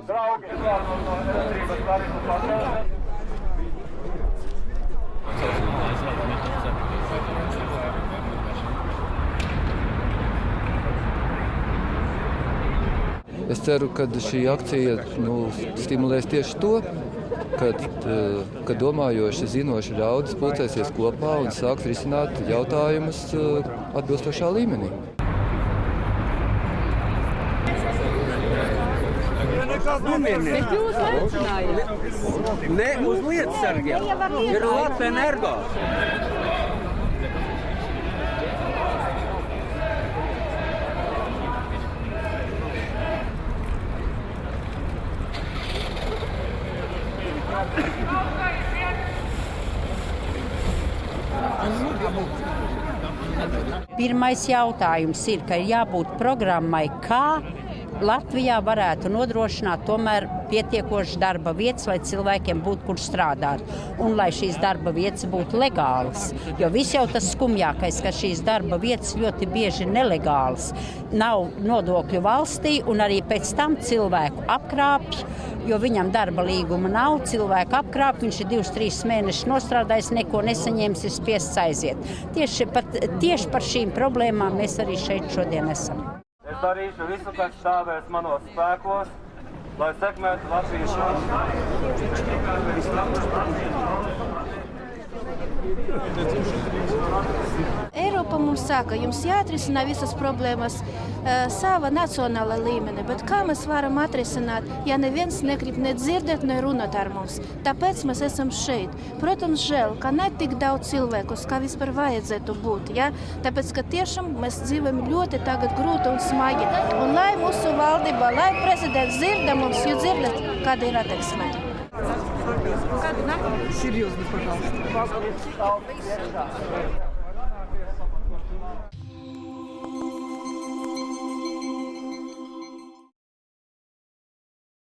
Draugi, no elektrības tarifu pacelšanas. Es ceru, ka šī akcija stimulēs tieši to, ka domājoši, zinoši ļaudis pulcēsies kopā un sāks risināt jautājumus atbilstošā līmenī. Bet jūs aicinājāt? Ne uz lietasargiem. Ir Latvenergo. Pirmais jautājums ir, ka ir jābūt programmai, kā Latvijā varētu nodrošināt tomēr pietiekošas darba vietas, lai cilvēkiem būtu kur strādāt un lai šīs darba vietas būtu legālas. Jo viss jau tas skumjākais, ka šīs darba vietas ļoti bieži nelegālas. Nav nodokļu valstī un arī pēc tam cilvēku apkrāpj, jo viņam darba līguma nav, cilvēku apkrāpj, viņš ir 2-3 mēnešus nostrādājis, neko nesaņēmis, ir spiests aiziet. Tieši par šīm problēmām mēs arī šeit šodien esam. Es darīšu visu, kas stāvēs manos spēkos, lai sekmētu Latvijas Eiropa mums saka, jums jāatrisina visas problēmas sava nacionāla līmenī, bet kā mēs varam atrisināt, ja neviens negrib ne dzirdēt, ne runāt ar mums? Tāpēc mēs esam šeit. Protams, žēl, ka ne tik daudz cilvēkus, kā vispār vajadzētu būt, ja? Tāpēc, ka tiešām mēs dzīvojam ļoti tagad grūti un smagi. Un lai mūsu valdība, lai prezidents dzirda mums, jūs dzirdat, kāda ir attieksme. Серьезно, пожалуйста.